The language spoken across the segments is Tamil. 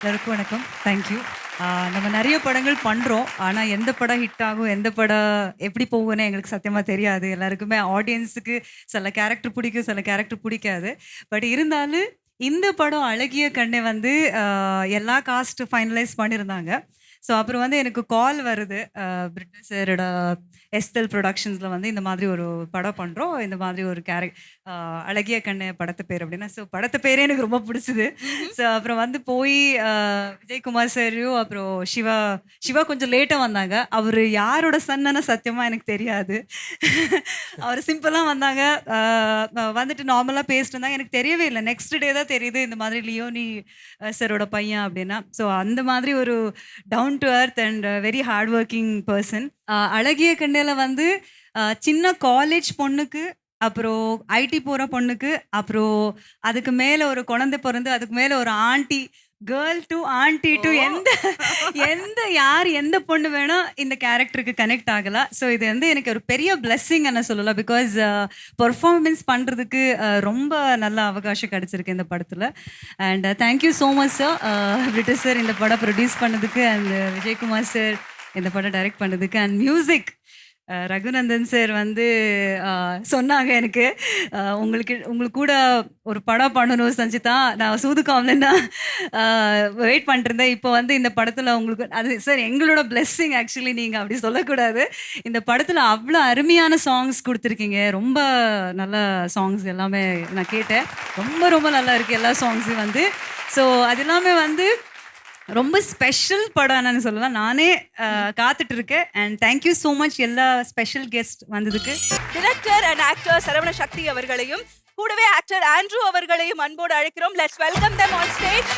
எல்லாருக்கும் வணக்கம். தேங்க்யூ. நம்ம நெறைய படங்கள் பண்றோம். ஆனா, எந்த படம் ஹிட் ஆகும், எந்த படம் எப்படி போகும்னு எங்களுக்கு சத்தியமா தெரியாது. எல்லாருக்குமே ஆடியன்ஸுக்கு சில கேரக்டர் பிடிக்கும், சில கேரக்டர் பிடிக்காது. பட் இருந்தாலும் இந்த படம் அழகிய கண்ணே வந்து எல்லா காஸ்ட் ஃபைனலைஸ் பண்ணியிருந்தாங்க. ஸோ அப்புறம் வந்து எனக்கு கால் வருது. பிரிட்டிஷ் சாரோட எஸ்தல் ப்ரொடக்ஷன்ஸில் வந்து இந்த மாதிரி ஒரு படம் பண்ணுறோம். இந்த மாதிரி ஒரு அழகிய கண்ணு படத்து பேர் அப்படின்னா, ஸோ படத்து பேரே எனக்கு ரொம்ப பிடிச்சது. ஸோ அப்புறம் வந்து போய் விஜயகுமார் சாரையும் அப்புறம் சிவா சிவா கொஞ்சம் லேட்டாக வந்தாங்க. அவர் யாரோட சன்னு சத்தியமாக எனக்கு தெரியாது. அவர் சிம்பிளாக வந்தாங்க. வந்துட்டு நார்மலாக பேசிட்டு இருந்தாங்க. எனக்கு தெரியவே இல்லை. நெக்ஸ்ட் டே தான் தெரியுது இந்த மாதிரி லியோனி சாரோட பையன் அப்படின்னா. ஸோ அந்த மாதிரி ஒரு down to earth and very hard working person. அழகிய கண்ணில் வந்து சின்ன காலேஜ் பொண்ணுக்கு, அப்புறம் ஐடி போகிற பொண்ணுக்கு, அப்புறம் அதுக்கு மேலே ஒரு குழந்தை பிறந்து, அதுக்கு மேலே ஒரு aunty, girl to aunty to எந்த எந்த யார் எந்த பொண்ணு வேணும் இந்த கேரக்டருக்கு கனெக்ட் ஆகலாம். ஸோ இது வந்து எனக்கு ஒரு பெரிய பிளெஸ்ஸிங் என்ன சொல்லலாம். பிகாஸ் பர்ஃபார்மன்ஸ் பண்ணுறதுக்கு ரொம்ப நல்ல அவகாசம் கிடச்சிருக்கு இந்த படத்தில். And thank you so much sir, British sir இந்த படம் ப்ரொடியூஸ் பண்ணதுக்கு, அண்ட் விஜயகுமார் சார் இந்த படம் டைரக்ட் பண்ணதுக்கு, அண்ட் மியூசிக் ரகுநந்தன் சார் வந்து சொன்னாங்க எனக்கு, உங்களுக்கு கூட ஒரு படம் பண்ணணும் சஞ்சிதா, நான் சூதுகாமலன் தான் வெயிட் பண்ணிருந்தேன். இப்போ வந்து இந்த படத்தில் உங்களுக்கு அது சார் எங்களோட பிளெஸ்ஸிங். ஆக்சுவலி நீங்கள் அப்படி சொல்லக்கூடாது. இந்த படத்தில் அவ்வளோ அருமையான சாங்ஸ் கொடுத்துருக்கீங்க. ரொம்ப நல்ல சாங்ஸ் எல்லாமே நான் கேட்டேன். ரொம்ப ரொம்ப நல்லா இருக்குது எல்லா சாங்ஸும் வந்து. ஸோ அது எல்லாமே வந்து ரொம்ப ஸ்பெஷல் படம்னு சொல்லலாம். நானே காத்துட்டு இருக்கேன். அண்ட் தேங்க்யூ ஸோ மச் எல்லா ஸ்பெஷல் கெஸ்ட் வந்ததுக்கு. டிரெக்டர் அண்ட் ஆக்டர் சரவண சக்தி அவர்களையும் கூடவே ஆக்டர் ஆண்ட்ரூ அவர்களையும் அன்போடு அழைக்கிறோம். Let's welcome them on stage.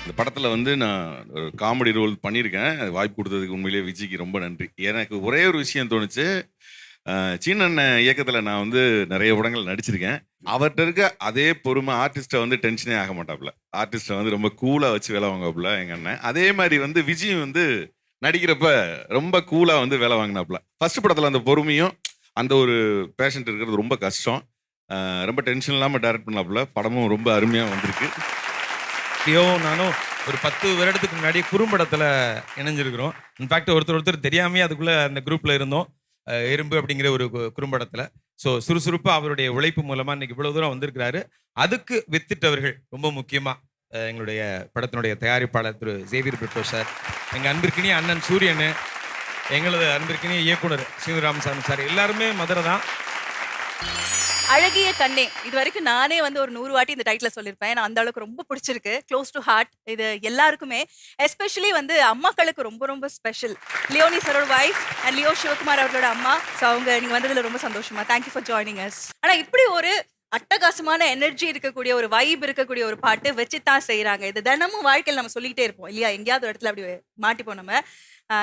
இந்த படத்தில் வந்து நான் ஒரு காமெடி ரோல் பண்ணியிருக்கேன். வாய்ப்பு கொடுத்ததுக்கு உண்மையிலேயே விஜய்க்கு ரொம்ப நன்றி. எனக்கு ஒரே ஒரு விஷயம் தோணுச்சு. சீனண்ணன் இயக்கத்தில் நான் வந்து நிறைய படங்கள் நடிச்சிருக்கேன். அவர்கிட்ட இருக்க அதே பொறுமை ஆர்டிஸ்ட்டை வந்து டென்ஷனே ஆக மாட்டாப்புல. ஆர்டிஸ்ட்டை வந்து ரொம்ப கூலாக வச்சு வேலை வாங்கப்புல எங்கள் அண்ணன். அதே மாதிரி வந்து விஜய் வந்து நடிக்கிறப்ப ரொம்ப கூலாக வந்து வேலை வாங்கினாப்புல. ஃபர்ஸ்ட் படத்தில் அந்த பொறுமையும் அந்த ஒரு பேஷண்ட் இருக்கிறது ரொம்ப கஷ்டம். ரொம்ப டென்ஷன் இல்லாமல் டைரக்ட் பண்ணாப்புல. படமும் ரொம்ப அருமையாக வந்திருக்கு. நானும் ஒரு 10 வருடத்துக்கு முன்னாடி குறும்படத்தில் இணைஞ்சிருக்கிறோம். இன்ஃபேக்ட் ஒருத்தர் தெரியாமே அதுக்குள்ளே அந்த குரூப்பில் இருந்தோம். எறும்பு அப்படிங்கிற ஒரு குறும்படத்தில். ஸோ சுறுசுறுப்பாக அவருடைய உழைப்பு மூலமாக இன்னைக்கு இவ்வளோ தூரம் வந்திருக்கிறாரு. அதுக்கு வித்திட்டவர்கள் ரொம்ப முக்கியமாக எங்களுடைய படத்தினுடைய தயாரிப்பாளர் திரு ஜேவியர் பிரிட்டோ சார், எங்கள் அன்பிற்கினிய அண்ணன் சூரியன், எங்களது அன்பிற்கினிய இயக்குனர் சீனிராமசாமி சார், எல்லாருமே மதுரை தான். அழகிய கண்ணே இது வரைக்கும் நானே வந்து ஒரு 100 வாட்டி இந்த டைட்டில் சொல்லியிருப்பேன். நான் அந்த அளவுக்கு ரொம்ப பிடிச்சிருக்கு. க்ளோஸ் டு ஹார்ட் இது எல்லாருக்குமே. எஸ்பெஷலி வந்து அம்மாக்களுக்கு ரொம்ப ரொம்ப ஸ்பெஷல். லியோனி சரோட வைஃப் அண்ட் லியோ சிவகுமார் அவர்களோட அம்மா. ஸோ அவங்க நீங்கள் வந்ததில் ரொம்ப சந்தோஷமா. Thank you for joining us. ஆனால் இப்படி ஒரு அட்டகாசமான எனர்ஜி இருக்கக்கூடிய ஒரு வைப் இருக்கக்கூடிய ஒரு பாட்டு வச்சு தான் செய்கிறாங்க. இது தினமும் வாழ்க்கையில் நம்ம சொல்லிக்கிட்டே இருப்போம் இல்லையா? எங்கேயாவது ஒரு இடத்துல அப்படி மாட்டிப்போம் நம்ம.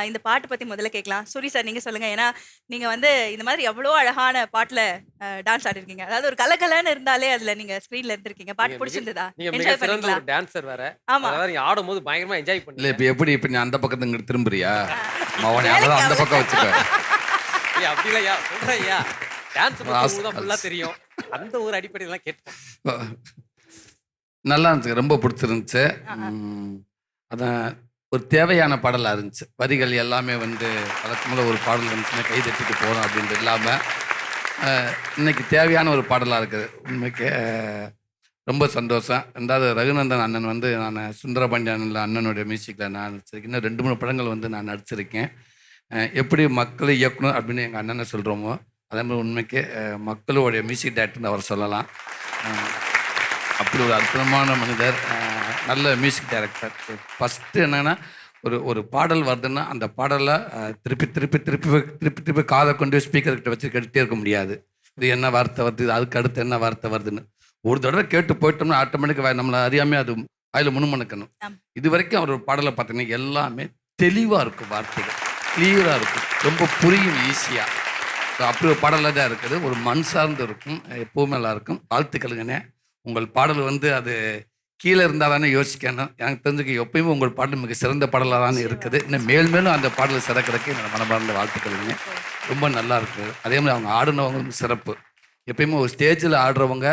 இந்த பாட்டு பற்றி முதல்ல கேட்கலாம். சூரி சார் நீங்கள் சொல்லுங்கள். ஏன்னா நீங்கள் வந்து இந்த மாதிரி எவ்வளோ அழகான பாட்டில் டான்ஸ் ஆடிருக்கீங்க. அதாவது ஒரு கலகலன்னு இருந்தாலே அதில் நீங்கள் ஸ்க்ரீனில் இருந்திருக்கீங்க. பாட்டு பிடிச்சிருந்ததா? என்ஜாய் பண்ணிங்களா? ஒரு டான்சர் வேற. ஆமா, அதாவது நீ ஆடும்போது பயங்கரமா என்ஜாய் பண்ணல. இல்ல இப்ப எப்படி இப்ப நீ அந்த பக்கத்துல இங்க திரும்புறியா? அவனை அதான் அந்த பக்கம் வச்சுக்க. ஏய் அப்படி இல்லையா சொல்றேயா? டான்ஸ் பத்தி தான் ஃபுல்லா தெரியும். அந்த ஒரு அடிப்படையில கேட்போம். நல்லா இருந்துச்சு, ரொம்ப பிடிச்சிருந்துச்சு. அதான் ஒரு தேவையான பாடலாக இருந்துச்சு. வரிகள் எல்லாமே வந்து வழக்கம்போல ஒரு பாடல் இருந்துச்சுன்னா கை தட்டிட்டு போகிறோம் அப்படின்ட்டு இல்லாமல் இன்னைக்கு தேவையான ஒரு பாடலாக இருக்குது. உண்மைக்கு ரொம்ப சந்தோஷம். ரெண்டாவது ரகுநந்தன் அண்ணன் வந்து நான் சுந்தரபாண்டியனில் அண்ணனுடைய மியூசிக்கில் நான் நடிச்சிருக்கேன். இன்னும் 2-3 படங்கள் வந்து நான் நடிச்சிருக்கேன். எப்படி மக்களை இயக்கணும் அப்படின்னு எங்கள் அண்ணனை சொல்கிறோமோ அதே மாதிரி உண்மைக்கு மக்களுடைய மியூசிக் டைரக்டர்னு அவர் சொல்லலாம். அப்படி ஒரு அற்புதமான மனிதர், நல்ல மியூசிக் டைரக்டர். ஃபஸ்ட்டு என்னென்னா ஒரு பாடல் வருதுன்னா அந்த பாடலை திருப்பி திருப்பி திருப்பி திருப்பி திருப்பி காதை கொண்டு ஸ்பீக்கர்கிட்ட வச்சு கேட்டுகிட்டே இருக்க முடியாது. இது என்ன வார்த்தை வருது, அதுக்கு அடுத்து என்ன வார்த்தை வருதுன்னு ஒரு தடவை கேட்டு போயிட்டோம்னா ஆட்டோமேட்டிக்காக நம்மளை அறியாமே அது அதில் முணுமுணுக்கணும். இது வரைக்கும் அவர் பாடலை பார்த்தீங்கன்னா எல்லாமே தெளிவாக இருக்கும், வார்த்தைகள் கிளியராக இருக்கும், ரொம்ப புரியும் ஈஸியாக. ஸோ அப்படி ஒரு பாடலாக தான் இருக்குது. ஒரு மண் சார்ந்து இருக்கும், எப்போவுமே நல்லா இருக்கும். வாழ்த்துக்களுங்கண்ணே. உங்கள் பாடல் வந்து அது கீழே இருந்தால் தானே யோசிக்கணும். எனக்கு தெரிஞ்சுக்க எப்பயுமே உங்கள் பாடல் மிக சிறந்த பாடலாக தானே இருக்குது. இன்னும் மேலும் அந்த பாடல் சிறக்கிறதுக்கு என்னோட மனமார்ந்த வாழ்த்துக்களுங்க. ரொம்ப நல்லா இருக்குது. அதே மாதிரி அவங்க ஆடினவங்களும் சிறப்பு. எப்பயுமே ஒரு ஸ்டேஜில் ஆடுறவங்க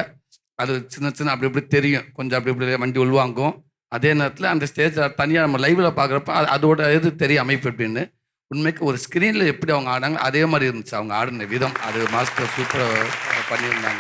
அது சின்ன சின்ன அப்படி இப்படி தெரியும், கொஞ்சம் அப்படி இப்படி வண்டி உள்வாங்கும். அதே நேரத்தில் அந்த ஸ்டேஜில் தனியாக நம்ம லைவில் பார்க்குறப்ப அதோட இது தெரியும் அமைப்பு எப்படின்னு. உண்மைக்கு ஒரு ஸ்க்ரீனில் எப்படி அவங்க ஆடாங்க அதே மாதிரி இருந்துச்சு அவங்க ஆடின விதம். அது மாஸ்டர் சூப்பராக பண்ணியிருந்தாங்க.